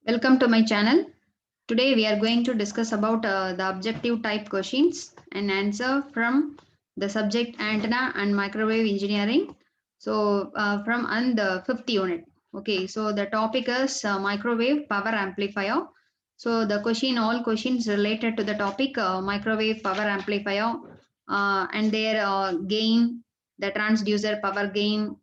Welcome to my channel. Today we are going to discuss about the objective type questions and answer from the subject antenna and microwave engineering. So from the fifth unit. Okay, so the topic is microwave power amplifier. So the question, all questions related to the topic microwave power amplifier and their gain, the transducer power gain,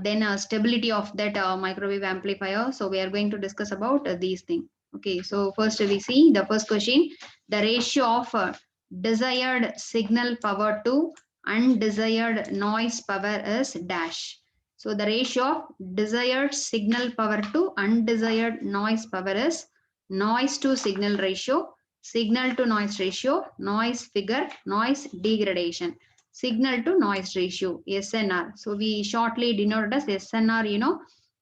then stability of that microwave amplifier. So we are going to discuss about these things. Okay, so first we see the first question, the ratio of desired signal power to undesired noise power is dash. So the ratio of desired signal power to undesired noise power is noise to signal to noise ratio, noise figure, noise degradation, signal to noise ratio, SNR. So we shortly denote as SNR,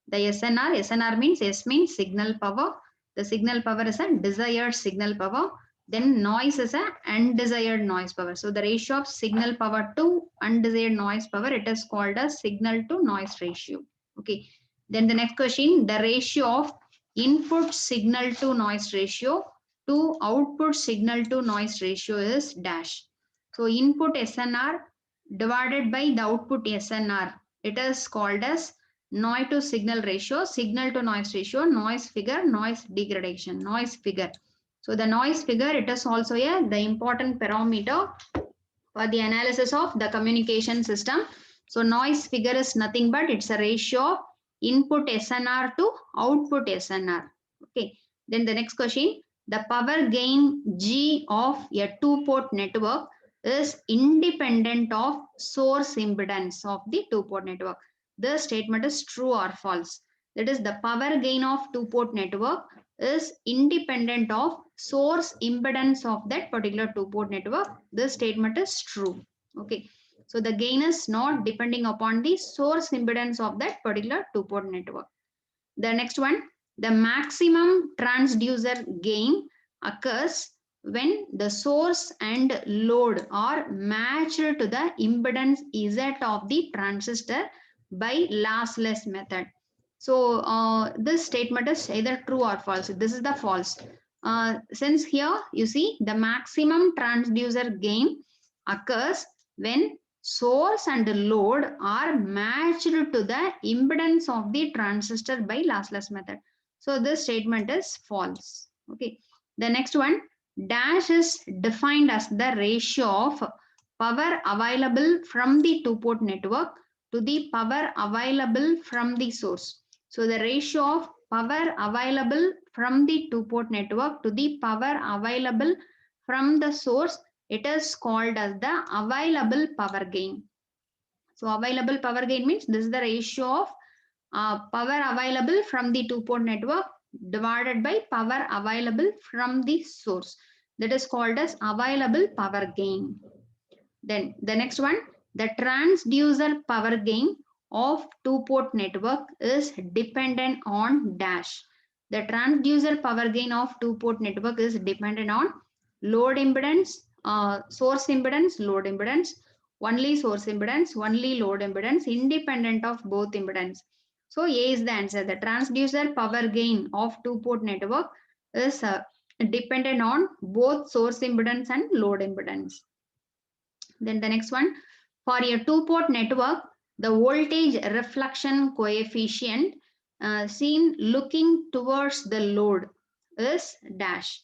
the SNR means S means signal power. The signal power is a desired signal power. Then noise is a undesired noise power. So the ratio of signal power to undesired noise power, it is called as signal to noise ratio. Okay. Then the next question, the ratio of input signal to noise ratio to output signal to noise ratio is dash. So input SNR divided by the output SNR, it is called as noise to signal ratio, signal to noise ratio, noise figure, noise degradation, noise figure. So the noise figure, it is also the important parameter for the analysis of the communication system. So noise figure is nothing but it's a ratio of input SNR to output SNR. Okay. Then the next question, the power gain G of a two-port network is independent of source impedance of the two-port network. The statement is true or false. That is, the power gain of two-port network is independent of source impedance of that particular two-port network. This statement is true. Okay. So the gain is not depending upon the source impedance of that particular two-port network. The next one, the maximum transducer gain occurs when the source and load are matched to the impedance Z of the transistor by lossless method. So this statement is either true or false. This is the false. Since here you see the maximum transducer gain occurs when source and load are matched to the impedance of the transistor by lossless method. So this statement is false. Okay. The next one, dash is defined as the ratio of power available from the two-port network to the power available from the source. So the ratio of power available from the two-port network to the power available from the source, it is called as the available power gain. So available power gain means this is the ratio of power available from the two-port network divided by power available from the source. That is called as available power gain. Then the next one, the transducer power gain of two-port network is dependent on dash. The transducer power gain of two-port network is dependent on load impedance, source impedance, load impedance, only source impedance, only load impedance, independent of both impedance. So A is the answer. The transducer power gain of two-port network is dependent on both source impedance and load impedance. Then the next one, for a two-port network, the voltage reflection coefficient seen looking towards the load is dash.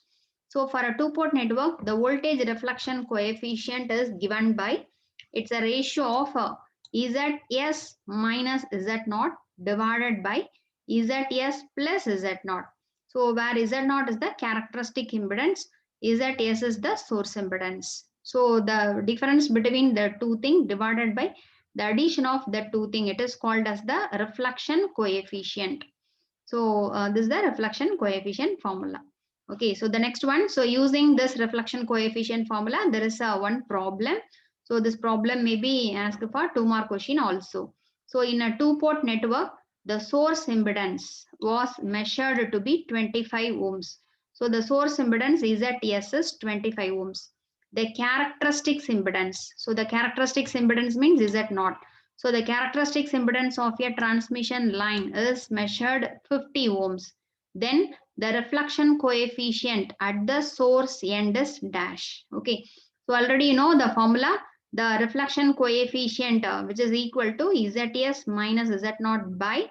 So for a two-port network, the voltage reflection coefficient is given by, it's a ratio of ZS minus Z0 divided by ZS plus Z0. So where Z0 is the characteristic impedance, ZS is the source impedance. So the difference between the two things divided by the addition of the two things, it is called as the reflection coefficient. So this is the reflection coefficient formula. Okay, so the next one, so using this reflection coefficient formula, there is one problem. So this problem may be asked for 2 mark question also. So in a two-port network, the source impedance was measured to be 25 ohms. So the source impedance is at S is 25 ohms. The characteristics impedance. So the characteristics impedance means is that not. So the characteristics impedance of a transmission line is measured 50 ohms. then the reflection coefficient at the source end is dash. Okay, so already you know the formula, the reflection coefficient which is equal to ZS minus Z0 by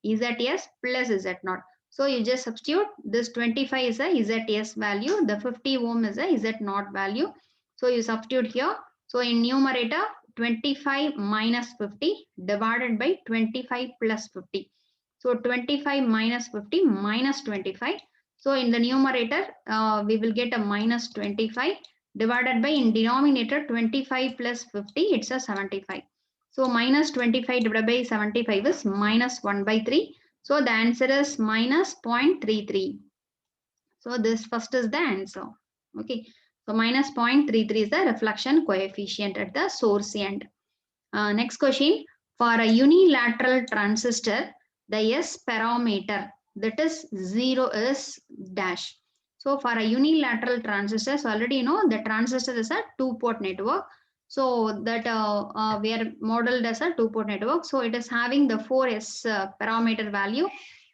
ZS plus Z0. So you just substitute this 25 is a ZS value, the 50 ohm is a Z0 value. So you substitute here. So in numerator 25 minus 50 divided by 25 plus 50. So 25 minus 50 minus 25. So in the numerator, we will get a minus 25 divided by in denominator 25 plus 50, it's a 75. So minus 25 divided by 75 is minus 1 by 3. So the answer is minus 0.33. So this first is the answer. Okay. So minus 0.33 is the reflection coefficient at the source end. Next question, for a unilateral transistor, the S parameter that is 0 is dash. So for a unilateral transistor, so already you know the transistor is a two-port network. So that we are modeled as a two-port network. So it is having the 4S parameter value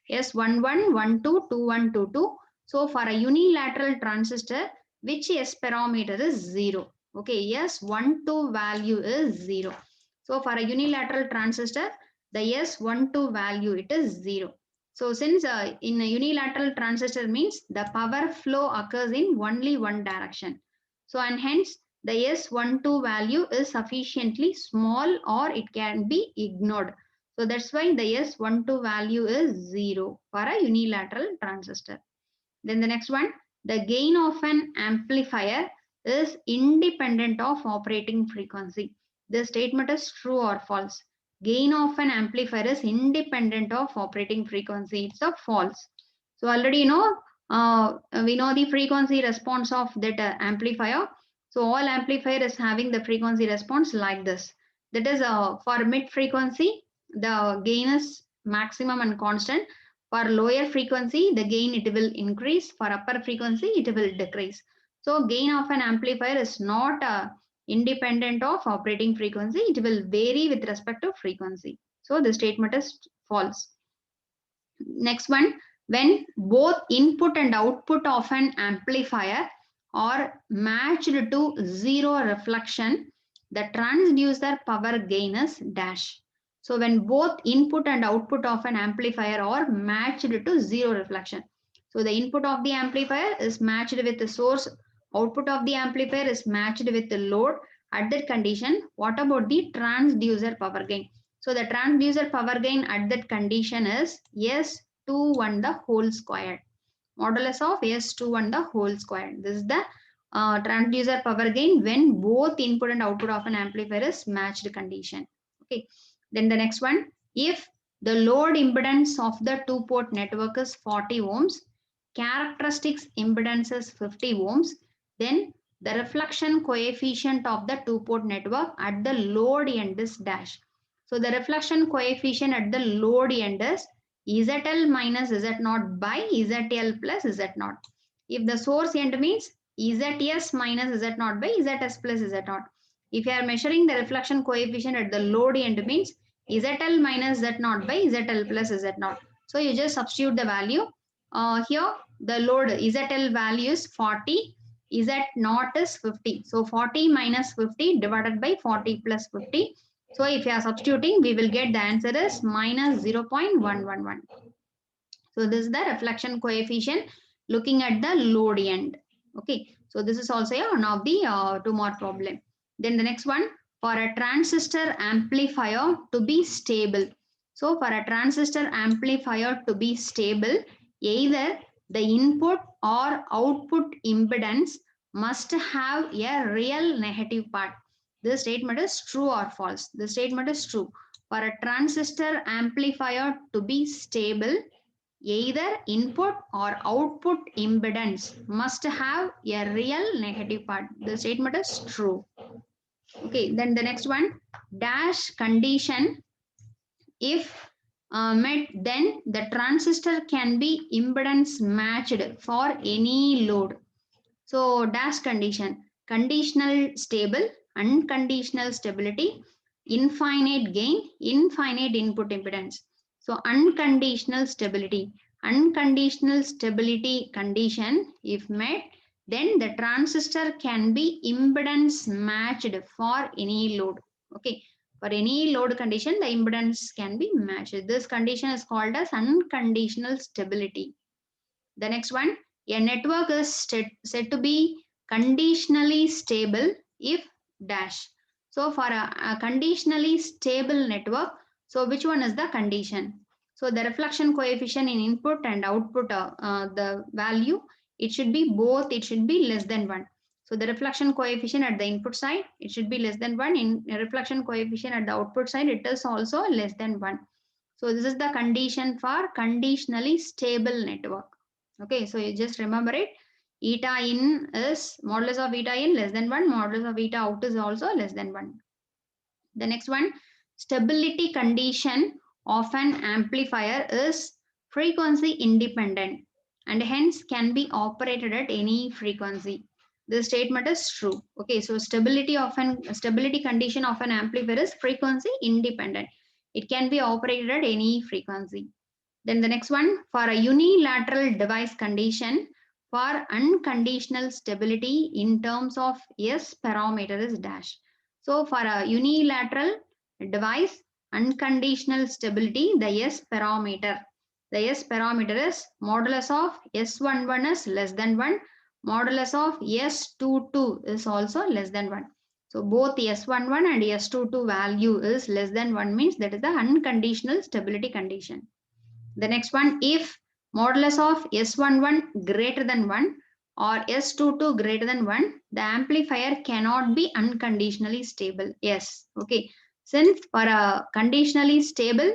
S11, 12, 21, 22. So for a unilateral transistor, which S parameter is 0? Okay, S12 value is 0. So for a unilateral transistor, the S12 value it is 0. So since in a unilateral transistor means the power flow occurs in only one direction. So and hence the S12 value is sufficiently small or it can be ignored. So that's why the S12 value is 0 for a unilateral transistor. Then the next one, the gain of an amplifier is independent of operating frequency. The statement is true or false. Gain of an amplifier is independent of operating frequency. It's a false. So already you know, we know the frequency response of that amplifier. So all amplifier is having the frequency response like this. That is for mid frequency, the gain is maximum and constant. For lower frequency, the gain it will increase. For upper frequency, it will decrease. So gain of an amplifier is not independent of operating frequency. It will vary with respect to frequency. So the statement is false. Next one, when both input and output of an amplifier are matched to zero reflection, the transducer power gain is dash. So when both input and output of an amplifier are matched to zero reflection. So the input of the amplifier is matched with the source, output of the amplifier is matched with the load. At that condition, what about the transducer power gain? So the transducer power gain at that condition is S21 the whole squared. Modulus of S21 the whole squared. This is the transducer power gain when both input and output of an amplifier is matched condition. Okay. Then the next one, if the load impedance of the two-port network is 40 ohms, characteristics impedance is 50 ohms, then the reflection coefficient of the two-port network at the load end is dash. So the reflection coefficient at the load end is ZL minus Z0 by ZL plus Z0. If the source end means ZS minus Z0 by ZS plus Z0. If you are measuring the reflection coefficient at the load end means ZL minus Z0 by ZL plus Z0. So you just substitute the value. Here the load ZL value is 40, Z0 is 50. So 40 minus 50 divided by 40 plus 50. So if you are substituting, we will get the answer is minus 0.111. So this is the reflection coefficient looking at the load end. Okay. So this is also one of the 2 mark problem. Then the next one, for a transistor amplifier to be stable. So for a transistor amplifier to be stable, either the input or output impedance must have a real negative part. This statement is true or false. The statement is true. For a transistor amplifier to be stable, either input or output impedance must have a real negative part. The statement is true. Okay, then the next one, dash condition if met, then the transistor can be impedance matched for any load. So dash condition, conditional stable, unconditional stability, infinite gain, infinite input impedance. So unconditional stability. unconditional stability condition if met, then the transistor can be impedance matched for any load. Okay, for any load condition, the impedance can be matched. This condition is called as unconditional stability. The next one, a network is said to be conditionally stable if dash. So for a conditionally stable network, so which one is the condition? So the reflection coefficient in input and output, the value, it should be both, it should be less than 1. So the reflection coefficient at the input side, it should be less than 1. In reflection coefficient at the output side, it is also less than 1. So this is the condition for conditionally stable network. Okay, so you just remember it. Eta in is modulus of eta in less than 1, modulus of eta out is also less than 1. The next one, stability condition of an amplifier is frequency independent and hence can be operated at any frequency. This statement is true. Okay, so stability condition of an amplifier is frequency independent. It can be operated at any frequency. Then the next one, for a unilateral device condition for unconditional stability in terms of S parameter is dash. So for a unilateral device, unconditional stability, the S parameter. The S parameter is modulus of S11 is less than 1, modulus of S22 is also less than 1. So both S11 and S22 value is less than 1 means that is the unconditional stability condition. The next one, if modulus of S11 greater than 1 or S22 greater than 1, the amplifier cannot be unconditionally stable. Yes, okay. Since for a conditionally stable,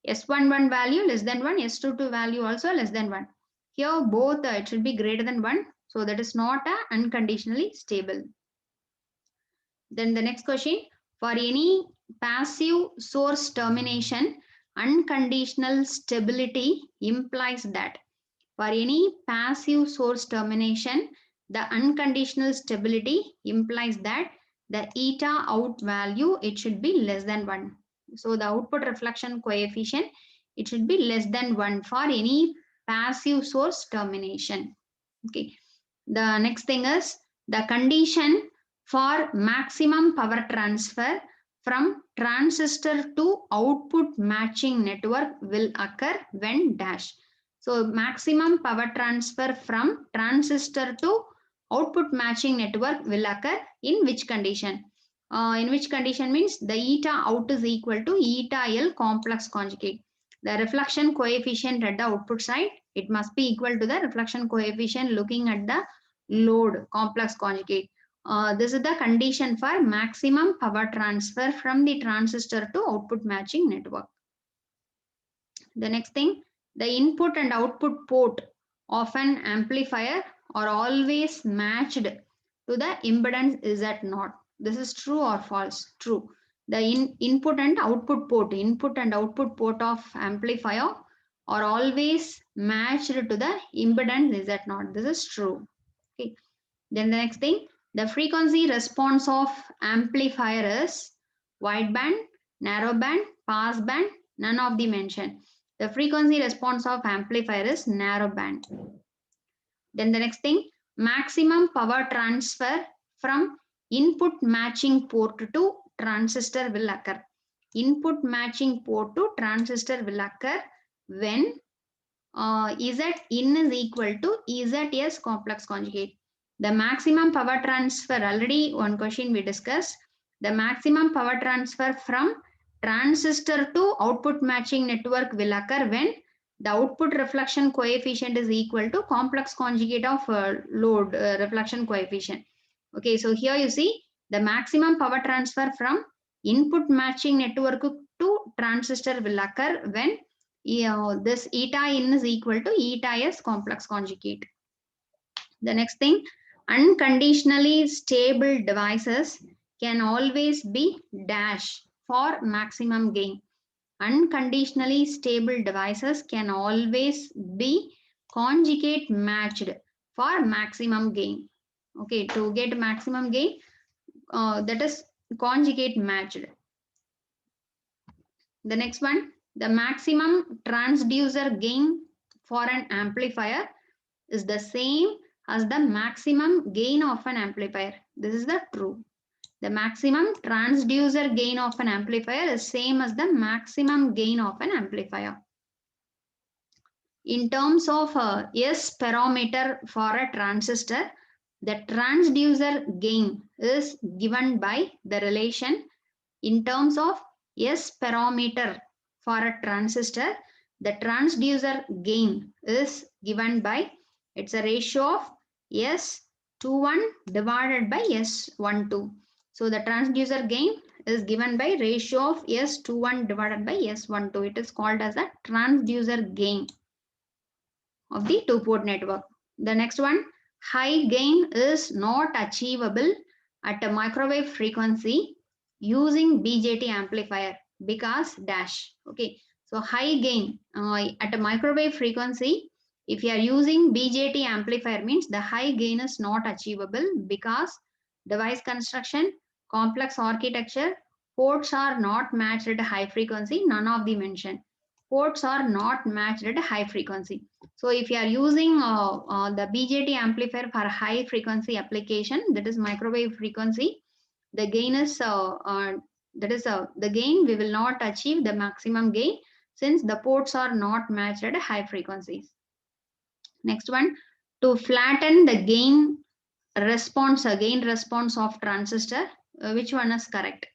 S11 value less than 1, S22 value also less than 1. Here both it should be greater than 1. So that is not a unconditionally stable. Then the next question, for any passive source termination, unconditional stability implies that for any passive source termination, the unconditional stability implies that the eta out value, it should be less than 1. So the output reflection coefficient, it should be less than 1 for any passive source termination. Okay. The next thing is the condition for maximum power transfer from transistor to output matching network will occur when dash. So maximum power transfer from transistor to output matching network will occur in which condition? In which condition means the eta out is equal to eta L complex conjugate. The reflection coefficient at the output side, it must be equal to the reflection coefficient looking at the load complex conjugate. This is the condition for maximum power transfer from the transistor to output matching network. The next thing, the input and output port of an amplifier are always matched to the impedance Z0. This is true or false? True. The input and output port of amplifier are always matched to the impedance Z0. This is true. Okay. Then the next thing, the frequency response of amplifier is wideband, narrowband, passband, none of the mentioned. The frequency response of amplifier is narrowband. Then the next thing, maximum power transfer from input matching port to transistor will occur. Input matching port to transistor will occur when Z in is equal to ZS complex conjugate. The maximum power transfer, already one question we discussed, the maximum power transfer from transistor to output matching network will occur when the output reflection coefficient is equal to complex conjugate of load reflection coefficient. Okay, so here you see the maximum power transfer from input matching network to transistor will occur when this eta in is equal to eta S complex conjugate. The next thing, unconditionally stable devices can always be dash for maximum gain. Unconditionally stable devices can always be conjugate matched for maximum gain. Okay, to get maximum gain, that is conjugate matched. The next one, the maximum transducer gain for an amplifier is the same as the maximum gain of an amplifier. This is the true. The maximum transducer gain of an amplifier is same as the maximum gain of an amplifier. In terms of S parameter for a transistor, the transducer gain is given by the relation in terms of S parameter for a transistor. The transducer gain is given by, it's a ratio of S21 divided by S12. So the transducer gain is given by ratio of S21 divided by S12. It is called as the transducer gain of the two-port network. The next one, high gain is not achievable at a microwave frequency using BJT amplifier because dash. Okay, so high gain at a microwave frequency, if you are using BJT amplifier, means the high gain is not achievable because device construction, complex architecture, ports are not matched at a high frequency, none of the mentioned. Ports are not matched at a high frequency. So if you are using the BJT amplifier for high frequency application, that is microwave frequency, the gain is the gain we will not achieve the maximum gain since the ports are not matched at high frequencies. Next one, to flatten the gain response of transistor, which one is correct?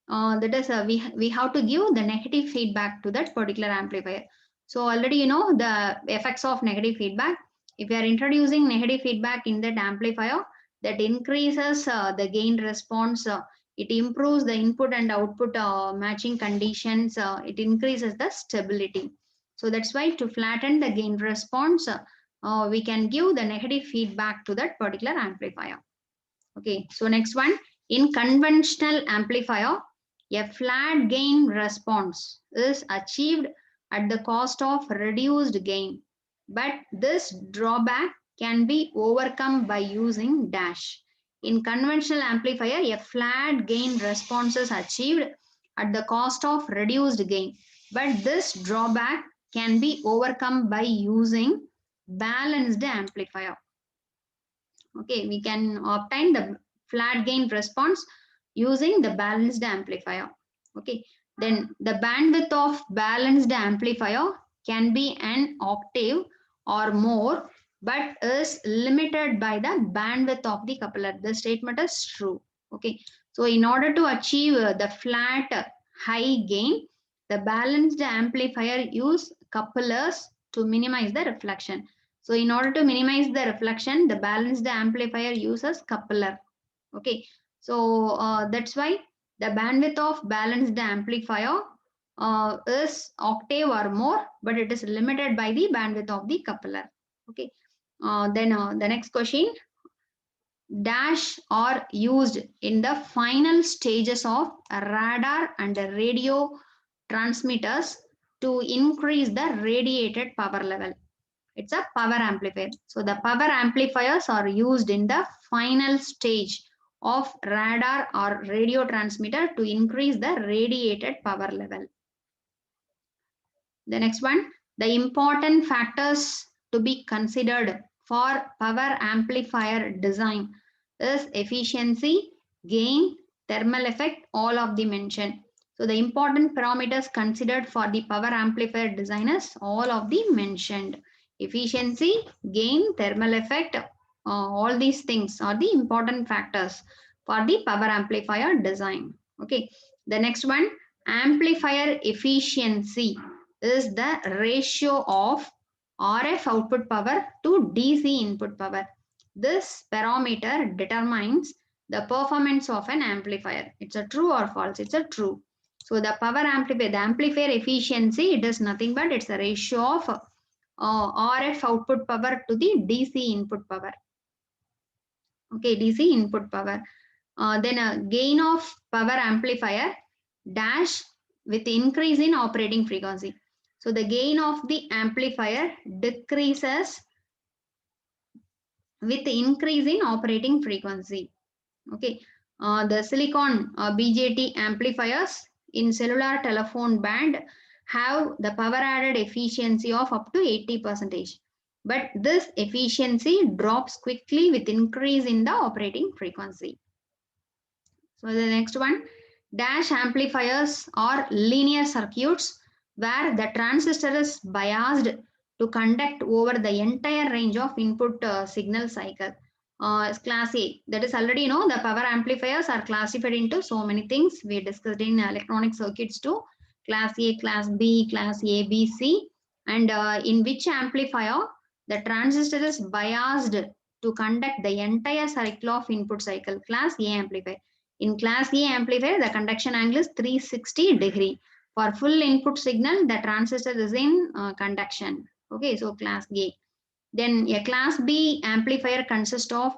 That is we have to give the negative feedback to that particular amplifier. So already you know the effects of negative feedback. If you are introducing negative feedback in that amplifier, that increases the gain response. It improves the input and output matching conditions. It increases the stability. So that's why to flatten the gain response, we can give the negative feedback to that particular amplifier. Okay, so next one, in conventional amplifier, a flat gain response is achieved at the cost of reduced gain, but this drawback can be overcome by using dash. In conventional amplifier, a flat gain response is achieved at the cost of reduced gain, but this drawback can be overcome by using balanced amplifier. Okay, we can obtain the flat gain response using the balanced amplifier. Okay, then the bandwidth of balanced amplifier can be an octave or more, but is limited by the bandwidth of the coupler. The statement is true. Okay, so in order to achieve the flat high gain, the balanced amplifier use couplers to minimize the reflection. So in order to minimize the reflection, the balanced amplifier uses coupler. Okay, so that's why the bandwidth of balanced amplifier is octave or more, but it is limited by the bandwidth of the coupler. Okay, then the next question, dash are used in the final stages of radar and radio transmitters to increase the radiated power level. It's a power amplifier. So the power amplifiers are used in the final stage of radar or radio transmitter to increase the radiated power level. The next one, the important factors to be considered for power amplifier design is efficiency, gain, thermal effect, all of the mentioned. So the important parameters considered for the power amplifier design is all of the mentioned. Efficiency, gain, thermal effect, all these things are the important factors for the power amplifier design. Okay, the next one, amplifier efficiency is the ratio of RF output power to DC input power. This parameter determines the performance of an amplifier. It's a true or false? It's a true. So the power amplifier, the amplifier efficiency, it is nothing but it's a ratio of RF output power to the DC input power. Okay, DC input power. Then a gain of power amplifier dash with increase in operating frequency. So the gain of the amplifier decreases with increase in operating frequency. Okay, the silicon BJT amplifiers in cellular telephone band have the power added efficiency of up to 80%. But this efficiency drops quickly with increase in the operating frequency. So the next one, dash amplifiers or linear circuits where the transistor is biased to conduct over the entire range of input signal cycle. Class A, that is already the power amplifiers are classified into so many things. We discussed in electronic circuits too. Class A, Class B, Class A, B, C, and in which amplifier the transistor is biased to conduct the entire cycle of input cycle. Class A amplifier. In Class A amplifier, the conduction angle is 360 degree. For full input signal, the transistor is in conduction. Okay, so Class A. Then a Class B amplifier consists of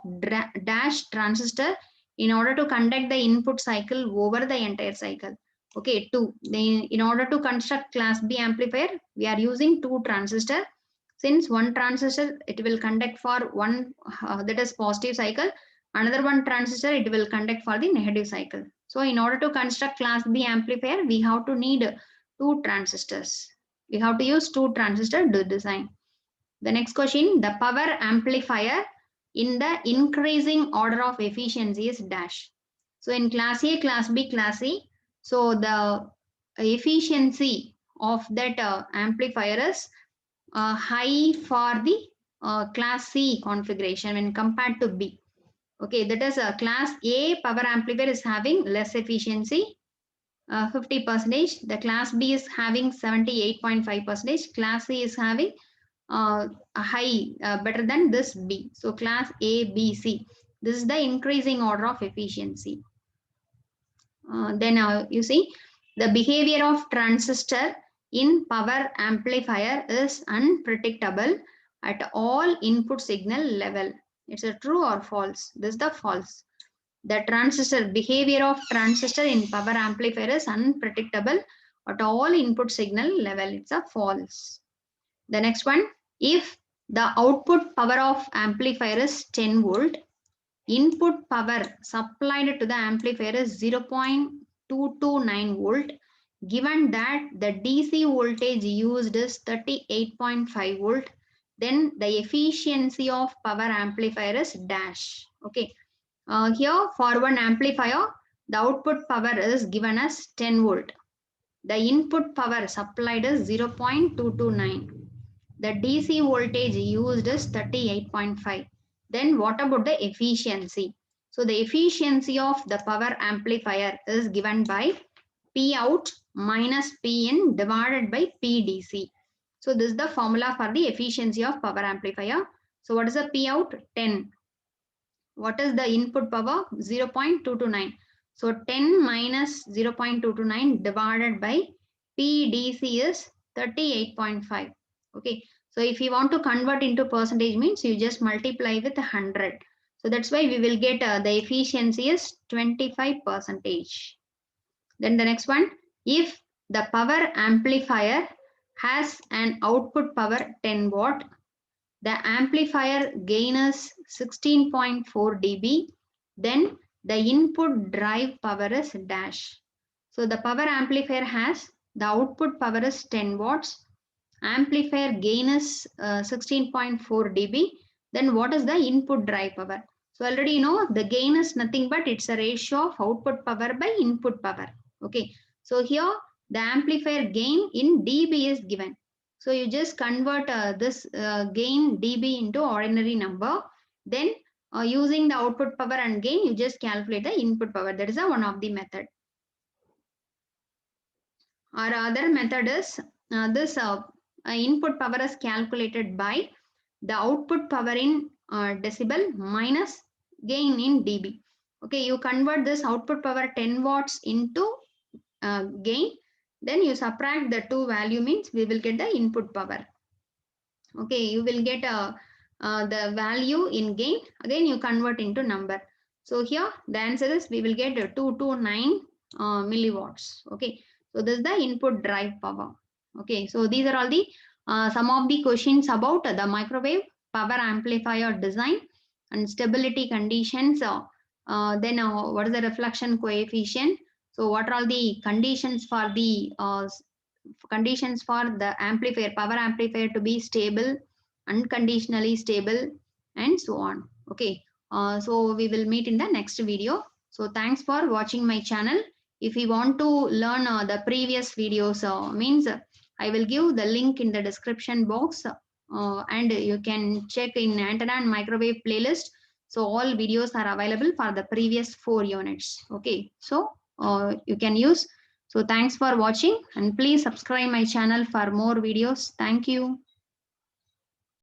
dash transistor in order to conduct the input cycle over the entire cycle. Okay, two. Then in order to construct Class B amplifier, we are using two transistor. Since one transistor, it will conduct for one that is positive cycle. Another one transistor, it will conduct for the negative cycle. So in order to construct Class B amplifier, we have to need two transistors. We have to use two transistors to design. The next question, the power amplifier in the increasing order of efficiency is dash. So in Class A, Class B, Class C, so the efficiency of that amplifier is high for the Class C configuration when compared to B. Okay, that is Class A power amplifier is having less efficiency, 50%. The Class B is having 78.5%. Class C is having a high, better than this B. So Class A, B, C. This is the increasing order of efficiency. Then you see the behavior of transistor in power amplifier is unpredictable at all input signal level. It's a true or false? This is the false. The transistor behavior of transistor in power amplifier is unpredictable at all input signal level. It's a false. The next one, if the output power of amplifier is 10 volt, input power supplied to the amplifier is 0.229 volt, given that the DC voltage used is 38.5 volt, then the efficiency of power amplifier is dash. Okay. Here for one amplifier, the output power is given as 10 volt. The input power supplied is 0.229. The DC voltage used is 38.5. Then what about the efficiency? So the efficiency of the power amplifier is given by P out minus P in divided by P DC. So this is the formula for the efficiency of power amplifier. So what is the P out? 10. What is the input power? 0.229. So 10 minus 0.229 divided by PDC is 38.5. Okay. So if you want to convert into percentage means you just multiply with 100. So that's why we will get the efficiency is 25%. Then the next one, if the power amplifier has an output power 10 watt, the amplifier gain is 16.4 dB, then the input drive power is dash. So the power amplifier has the output power is 10 watts, amplifier gain is 16.4 dB, then what is the input drive power? So already you know the gain is nothing but it's a ratio of output power by input power. Okay, so here the amplifier gain in dB is given. So you just convert this gain dB into ordinary number. Then using the output power and gain, you just calculate the input power. That is one of the method. Our other method is this input power is calculated by the output power in decibel minus gain in dB. Okay, you convert this output power 10 watts into gain. Then you subtract the two value means we will get the input power. Okay, you will get the value in gain. Again, you convert into number. So here the answer is we will get 229 milliwatts. Okay, so this is the input drive power. Okay, so these are all the some of the questions about the microwave power amplifier design and stability conditions. Then what is the reflection coefficient? So what are all the conditions for the conditions for the amplifier, power amplifier to be stable, unconditionally stable, and so on. Okay, so we will meet in the next video. So thanks for watching my channel. If you want to learn the previous videos, means I will give the link in the description box, and you can check in antenna and microwave playlist. So all videos are available for the previous 4 units. Okay, so you can use. So thanks for watching, and please subscribe my channel for more videos. Thank you.